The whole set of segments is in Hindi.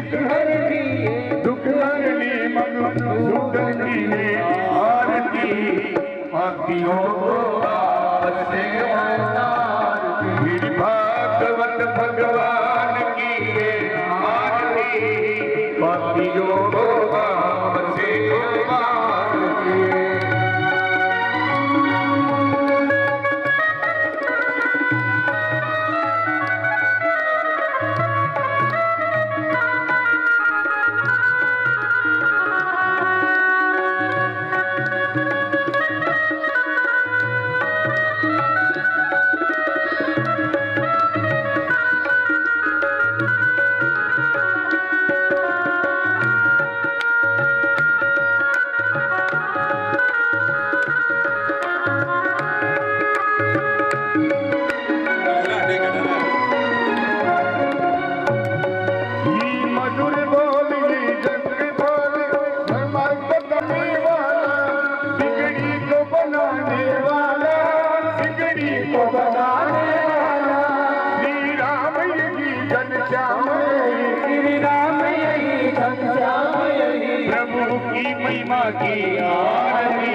दुख हरनी मधुसूदनी आरती पापियों को पाप से उतार फिर भागवत भगवान की आरती पापियों को पाप से उतार प्रभु की महिमा की आरती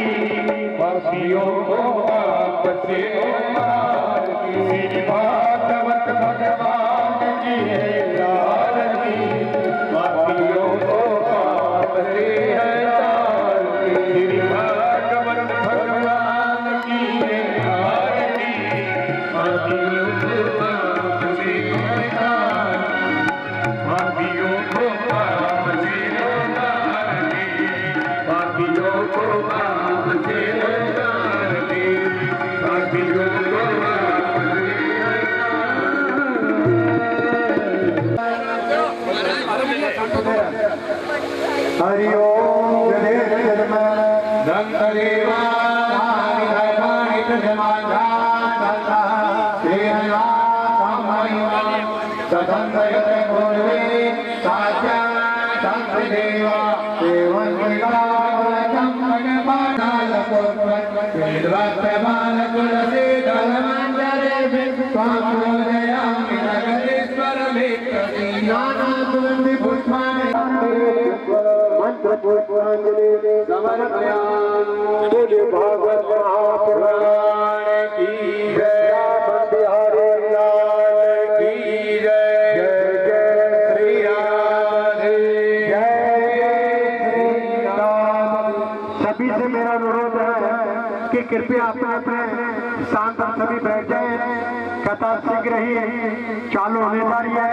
पापियों को पाप से उतार श्री भागवत भगवान की आरती पापियों को पाप से उतार श्री भागवत भगवान की आरती पापियों को पाप से उतार पापियों को पाप से पापियों को पाप से उतारते पापियों को पाप से हरि ओम जय धर्म धर्मदेवा धानि समाधा दत्ता सेवा समयवा सदंगयते पूर्वे साचा संदेवा एवं मंत्र पुष्पांजलि समर्पयामि भागवत महापुराण की जय बिहारी लाल की जय जय जय श्री राधे जय श्री राम। सभी से मेरा अनुरोध है कि कृपया अपने अपने स्थान पर सभी बैठ जाए। कथा शीघ्र ही चालू होने वाली है।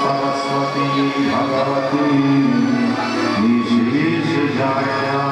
सरस्वती भगवती निशीष जाया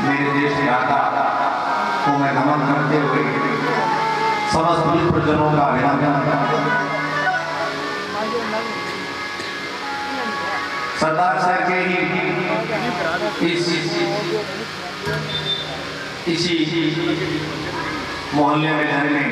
मेरे देश दाता को मैं नमन करते हुए समस्त मित्रजनों का अभिनंदन। सरदार साहब के ही इसी मोहल्ले में रहने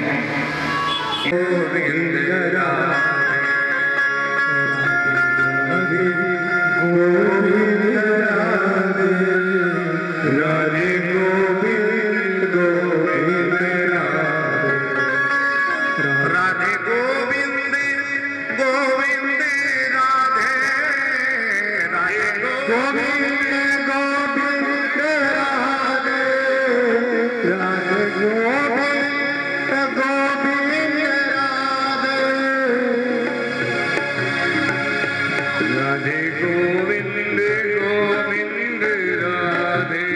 गोविंद गोविंद राधे राधे गोविंद गोविंद राधे राधे गोविंद गोविंद राधे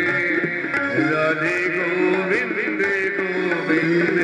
राधे गोविंद गोविंद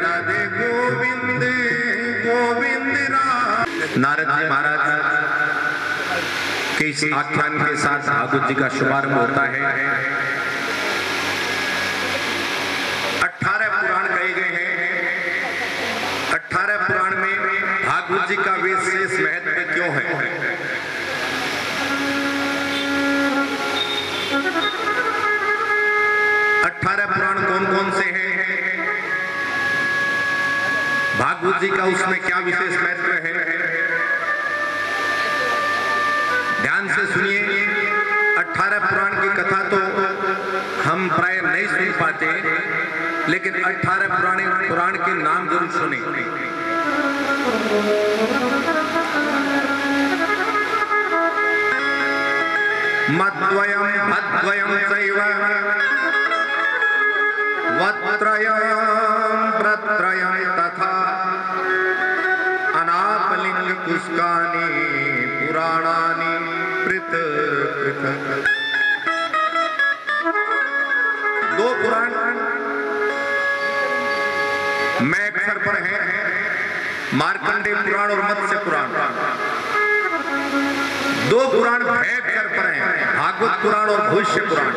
राधे गोविंद गोविंद राधे नारद जी महाराज के इस आख्यान के साथ भागवत जी का शुभारंभ होता है। 18 पुराण कहे गए हैं। 18 पुराण में भागवत जी का विशेष महत्व क्यों है? पुराण कौन कौन से हैं? भागवत जी का उसमें क्या विशेष महत्व है? ध्यान से सुनिए। 18 पुराण की कथा तो हम प्राय नहीं सुन पाते, लेकिन 18 पुराण के नाम जरूर सुने। मद्वयम भद्वयम चैव वत्रयम प्रत्रयम तथा अनापलिंग पुष्कानि पुराणानि पृथक् पृथक्। 2 पुराण मैं अक्षर पर हैं, मार्कंडेय पुराण और मत्स्य पुराण। 2 पुराण भय अक्षर पर हैं, भागवत पुराण और भविष्य पुराण।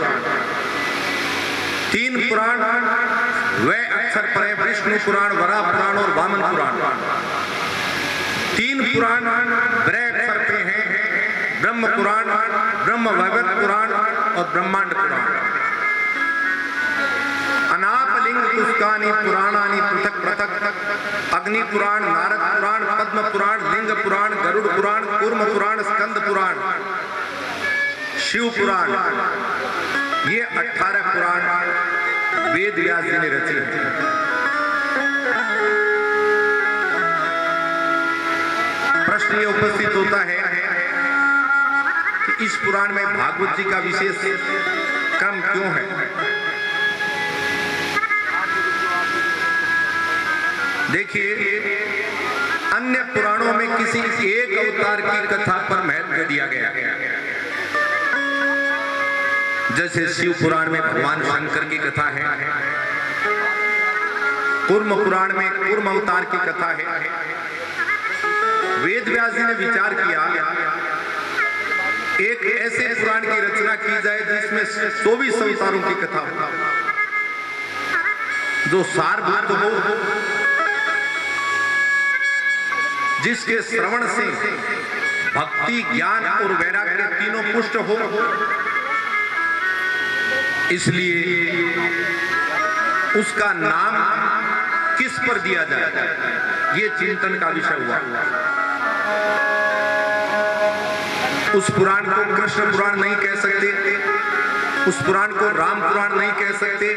3 पुराण वे अक्षर पर है, विष्णु पुराण, वराह पुराण और वामन पुराण। 3 पुराण वे अक्षर पे हैं, ब्रह्म पुराण, ब्रह्म वैवर्त पुराण और ब्रह्मांड पुराण। अनापलिंग पुष्कानि पुराणानि पृथक पृथक। अग्नि पुराण, नारद पुराण, पद्म पुराण, लिंग पुराण, गरुड़ पुराण, कूर्म पुराण, स्कंद पुराण, शिव पुराण। ये 18 पुराण वेद व्यास जी ने रचे हैं। प्रश्न ये उपस्थित होता है कि इस पुराण में भागवत जी का विशेष क्रम क्यों है? देखिए, अन्य पुराणों में किसी एक अवतार की कथा पर महत्व दिया गया है। जैसे शिव पुराण में भगवान शंकर की कथा है, कूर्म पुराण में कूर्म अवतार की कथा है। वेद व्यास जी ने विचार किया एक ऐसे पुराण की रचना की जाए जिसमें 24 अवतारों की कथा हो, जो सारभूत हो, जिसके श्रवण से भक्ति, ज्ञान और वैराग्य तीनों पुष्ट हो। इसलिए उसका नाम किस पर दिया जाए, ये चिंतन का विषय हुआ। उस पुराण को कृष्ण पुराण नहीं कह सकते, उस पुराण को राम पुराण नहीं कह सकते,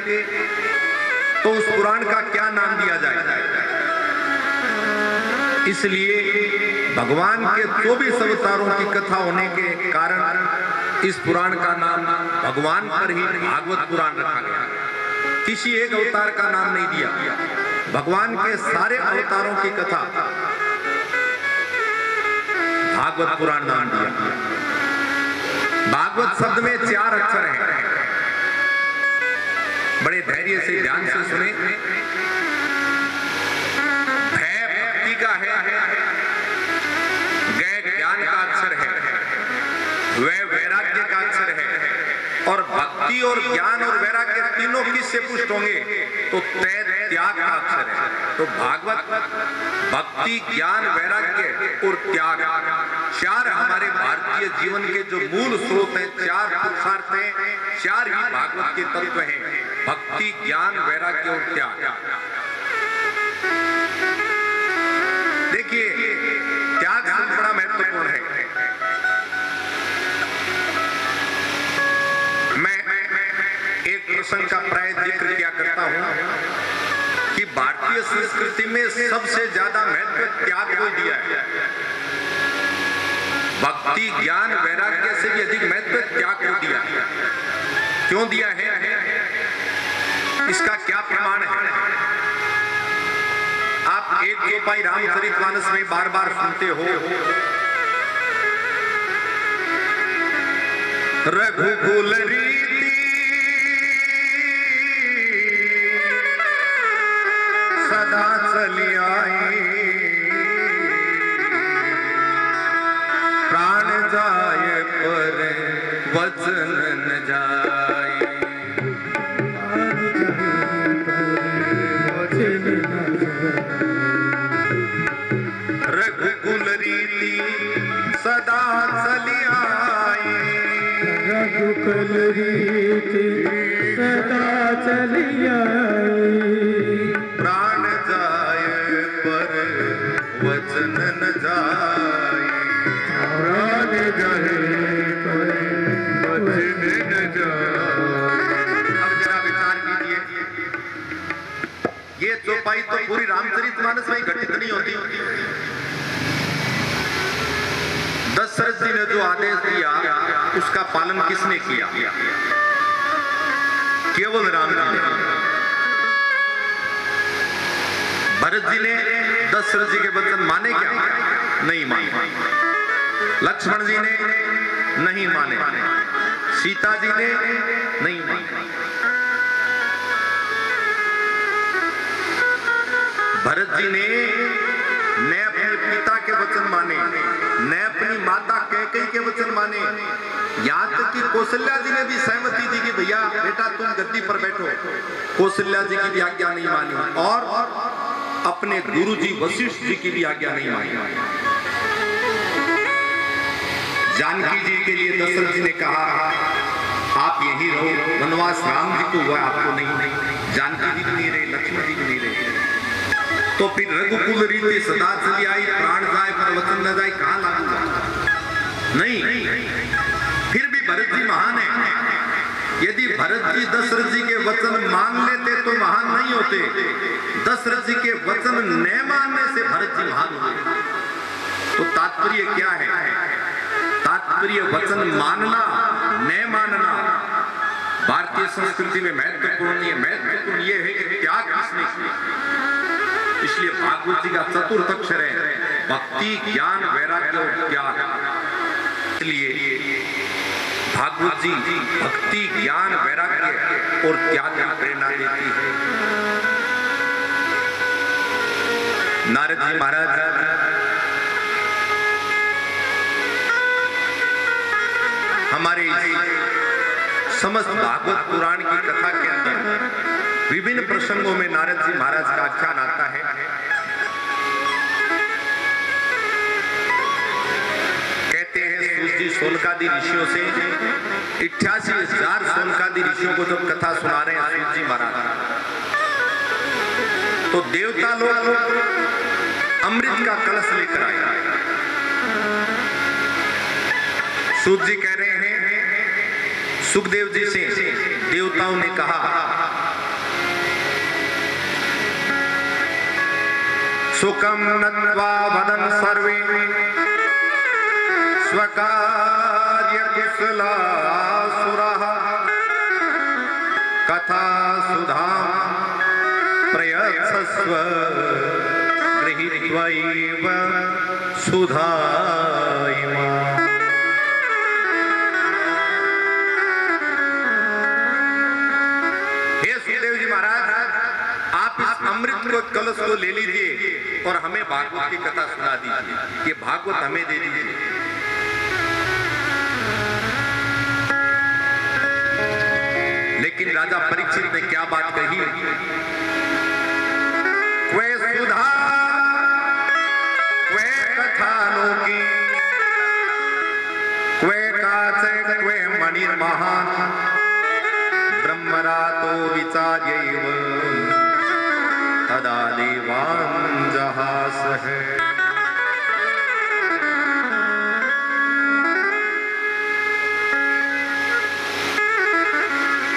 तो उस पुराण का क्या नाम दिया जाए? इसलिए भगवान के 24 अवतारों की कथा होने के कारण इस पुराण का नाम भगवान पर ही भागवत पुराण रखा गया। किसी एक अवतार का नाम नहीं दिया, भगवान के सारे अवतारों की कथा भागवत पुराण नाम दिया। भागवत शब्द में 4 अक्षर हैं। बड़े धैर्य से ध्यान से सुने। भय भक्ति का है, गय ज्ञान का अक्षर है, वह वैराग्य का अक्षर है, और भक्ति और ज्ञान और वैराग्य तीनों किससे पुष्ट होंगे? तो तय त्याग का अक्षर है। तो भागवत भक्ति, ज्ञान, वैराग्य और त्याग, चार हमारे भारतीय जीवन के जो मूल स्रोत हैं, चार पुरुषार्थ हैं, चार ही भागवत के तत्व हैं, भक्ति, ज्ञान, वैराग्य और त्याग। देखिए, त्याग बड़ा महत्वपूर्ण है। मैं एक प्रसंग का प्राय जिक्र क्या करता हूं कि भारतीय संस्कृति में सबसे ज्यादा महत्व त्याग को दिया है। भक्ति, ज्ञान, वैराग्य से भी अधिक महत्व त्याग को दिया है। क्यों दिया है? इसका क्या प्रमाण है? आप एक चौपाई रामचरितमानस में बार बार सुनते हो, रघुकुल रीति सदा चली आई, प्राण जाए पर वचन न जाए। रघुकुल रीति सदा चली आई, रघुकुल रीति सदा चली आई, प्राण जाए पर वचन न जाए। प्राण जाए पर वचन न जाए। अब जरा विचार कीजिए, ये चौपाई तो पूरी रामचरितमानस में घटित नहीं होती। दशरथ जी ने जो आदेश दिया उसका पालन किसने किया? केवल राम जी ने। भरत जी ने दशरथ जी के वचन माने क्या? नहीं माने। लक्ष्मण जी ने नहीं माने। सीता जी ने नहीं माने। भरत जी ने अपने पिता के वचन माने, ने अपनी माता कैकेयी के वचन माने, यहाँ तक कि कौशल्या जी ने भी सहमति दी कि भैया बेटा तुम गद्दी पर बैठो। कौशल्या जी की भी आज्ञा नहीं मानी और अपने गुरु जी वशिष्ठ जी की भी आज्ञा नहीं मानी। जानकी जी के लिए दशरथ जी ने कहा आप यहीं रहो, वनवास राम जी को हुआ, आपको नहीं। जानकी जी भी नहीं रहे, लक्ष्मण जी भी नहीं रहे। तो फिर रघुकुल रीति सदा चली आई, प्राण जाए पर वचन न जाए, कहां लागू हुआ? नहीं। फिर भी भरत जी महान है। यदि भरत जी दशरथ जी के वचन मान लेते तो महान नहीं होते। दशरथ जी के वचन न मानने से भरत जी महान हुए। तो तात्पर्य क्या है? तात्पर्य वचन मानना, न मानना भारतीय संस्कृति में महत्वपूर्ण नहीं है। महत्वपूर्ण यह है कि त्याग किसने किया। इसलिए भागवत जी का चतुर्थ अक्षर है भक्ति, ज्ञान, वैराग्य और त्याग। इसलिए भागवत जी भक्ति, ज्ञान, वैराग्य और त्याग की प्रेरणा देती है। नारद जी महाराज हमारे समस्त भागवत पुराण की कथा के अंदर विभिन्न प्रसंगों में नारद जी महाराज का आख्यान आता है। कहते हैं सूत जी सोनकादि ऋषियों से 88,000 सोनकादि ऋषियों को जब कथा सुना रहे हैं सूत जी महाराज, तो देवता लोग अमृत का कलश लेकर आए। सूत जी कह रहे हैं सुखदेव जी से, देवताओं ने कहा सुखम नत्वा वदन सर्वे स्वकार्य कुशलासुरः कथा सुधाम प्रयच्छस्व गृहीत्वैव सुधाइमा। हे सुखदेव जी महाराज, आप इस अमृत को कलश को ले लीजिए और हमें भागवत की कथा सुना दीजिए। ये भागवत हमें दे दीजिए। लेकिन राजा परीक्षित ने क्या बात कही? क्वे सुधा महान ब्रह्मरातो विचार्यैव तदा देवान् जहासः।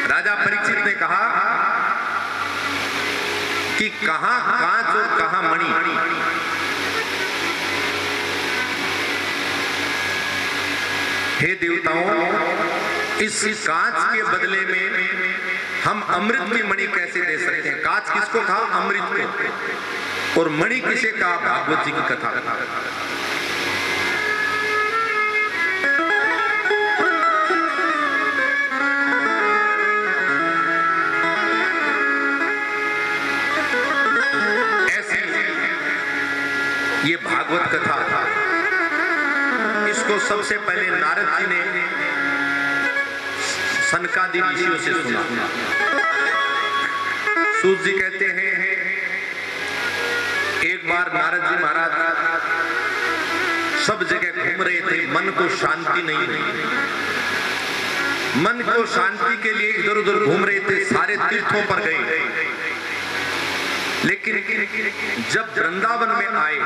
राजा परीक्षित ने कहा कि कहां कांच और कहां मणि। हे देवताओं, इस कांच के बदले में हम अमृत की मणि कैसे दे सकते हैं? कांच किसको कहा? अमृत को। और मणि किसे कहा? भागवत जी की कथा। ऐसी ये भागवत कथा था। इसको सबसे पहले नारद जी ने सनकादि ऋषियों से सुना। सूत जी कहते हैं एक बार नारद जी महाराज सब जगह घूम रहे थे, मन को शांति नहीं हुई। मन को शांति के लिए इधर उधर घूम रहे थे, सारे तीर्थों पर गए, लेकिन जब वृंदावन में आए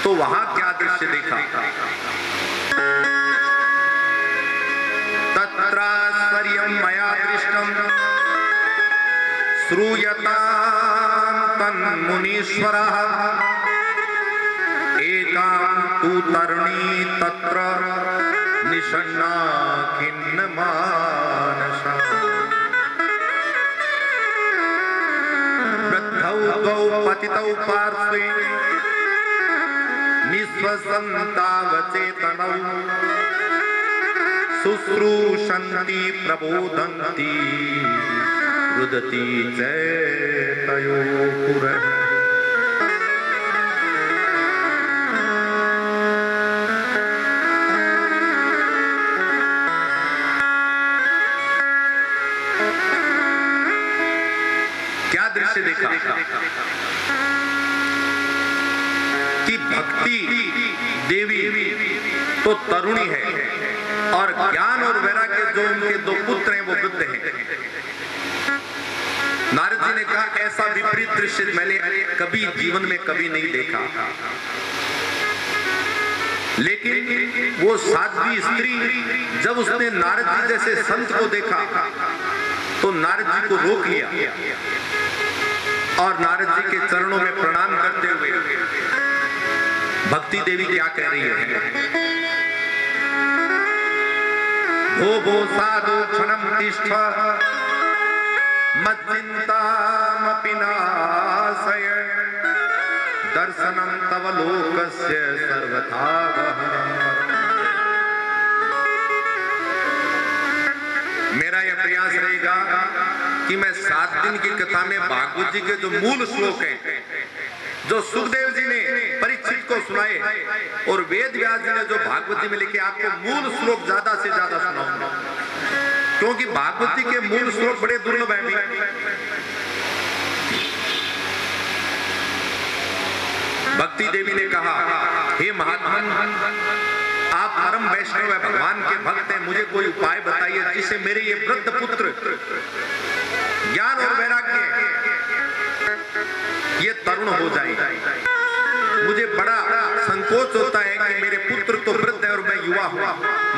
तो वहां क्या दृश्य देखा? तत्राश्चर्यं मया दृष्टं श्रूयतां तन्मुनीश्वरः एकां तु तरुणी तत्र निषण्णा खिन्नमानसा वृद्धौ द्वौ पतितौ पार्श्वे निःश्वसन्तावचेतनौ शुश्रूषन्ति प्रबोधन्ति रुदति चैतयो पुरः। क्या दृश्य देखा कि भक्ति देवी तो तरुणी है और ज्ञान और वैराग्य जो उनके दो पुत्र हैं वो वृद्ध हैं। नारद जी ने कहा ऐसा विपरीत दृश्य मैंने कभी जीवन में कभी नहीं देखा। लेकिन वो साध्वी स्त्री जब उसने नारद जी जैसे संत को देखा तो नारद जी को रोक लिया और नारद जी के चरणों में प्रणाम करते हुए भक्ति देवी क्या कह रही है? भो भो साधु क्षणं तिष्ठ मच्चिन्तामपि नाशय दर्शनं तव लोकस्य सर्वथा वहनम्। मेरा यह प्रयास रहेगा कि मैं 7 दिन की कथा में भागवत जी के जो मूल श्लोक हैं जो सुखदेव जी ने परीक्षित को सुनाए और वेद व्यास जी ने जो भागवत जी में लिखे आपको मूल श्लोक ज्यादा से ज्यादा सुनाऊंगा, क्योंकि भागवत जी के मूल श्लोक बड़े दुर्लभ हैं। भक्ति देवी ने कहा हे महात्मा, आप परम वैष्णव है, भगवान के भक्त हैं, मुझे कोई उपाय बताइए जिससे मेरे ये वृद्ध पुत्र ज्ञान और वैराग्य ये तरुण हो जाए। मुझे बड़ा संकोच होता है कि मेरे पुत्र तो वृद्ध है और मैं युवा हूं,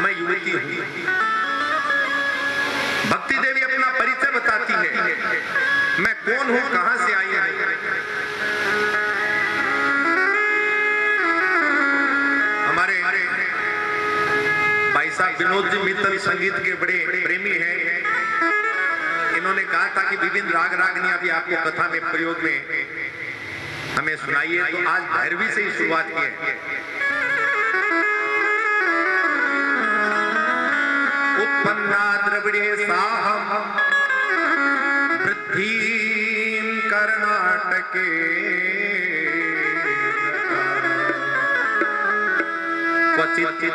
मैं युवती हूं। भक्ति देवी अपना परिचय बताती है, मैं कौन हूं, कहां से आई हूं। हमारे भाई साहब विनोद जी मित्तल संगीत के बड़े प्रेमी हैं। इन्होंने कहा था कि विभिन्न राग रागनियां भी आपको कथा में प्रयोग में हमें सुनाइए, तो आज भैरवी से ही शुरुआत की है। उत्पन्ना द्रविड़े साहम वृद्धिं कर्णाटके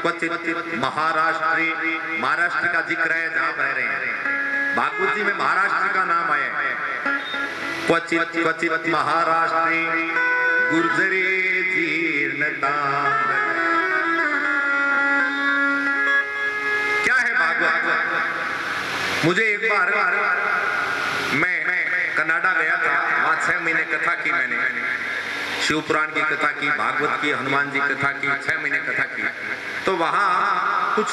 क्वचित महाराष्ट्र का जिक्र है जहां रह रहे हैं। भागवत जी में महाराष्ट्र का नाम आया है। क्वचित महाराष्ट्रे गुर्जरे जीर्णता। क्या है भागवत? मुझे एक बार मैं कनाडा गया था, वहां 6 महीने कथा की मैंने, शिव पुराण की कथा की, भागवत की, हनुमान जी कथा की, 6 महीने कथा की। तो वहां कुछ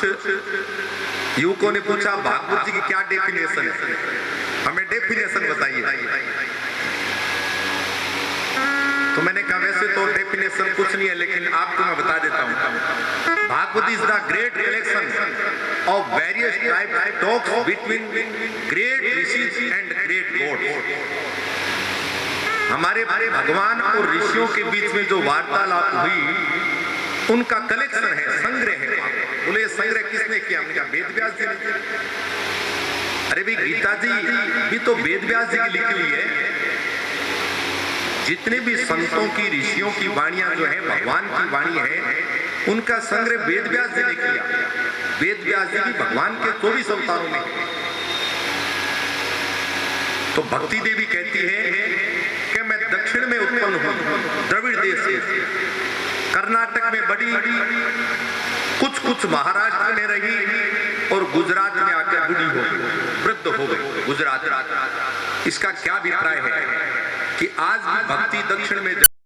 युवकों ने पूछा भागवत जी की क्या डेफिनेशन है, हमें डेफिनेशन बताइए। तो मैंने कहा वैसे तो डेफिनेशन कुछ नहीं है, लेकिन आपको मैं बता देता हूं। Bhagavat is the great collection of various type talks between great ऋषिज एंड ग्रेट गॉड्स। हमारे भगवान और ऋषियों के बीच में जो वार्तालाप हुई उनका कलेक्शन है, संग्रह है। बोले संग्रह किसने किया? हमने कहा वेद व्यास जी ने। अरे भाई गीता जी भी तो वेद व्यास जी की लिखी हुई है। जितने भी संतों की, ऋषियों की वाणियां जो है भगवान की वाणी है, उनका संग्रह वेद व्यास जी ने किया। वेद व्यास जी की भगवान के 24 अवतारों में। तो भक्ति देवी कहती है कि मैं दक्षिण में उत्पन्न हूं, द्रविड़ देश से, कर्नाटक में बड़ी, कुछ महाराष्ट्र में रही और गुजरात में आकर बूढ़ी हो गई, वृद्ध हो गई गुजरात। इसका क्या अभिप्राय है कि आज भी भक्ति दक्षिण में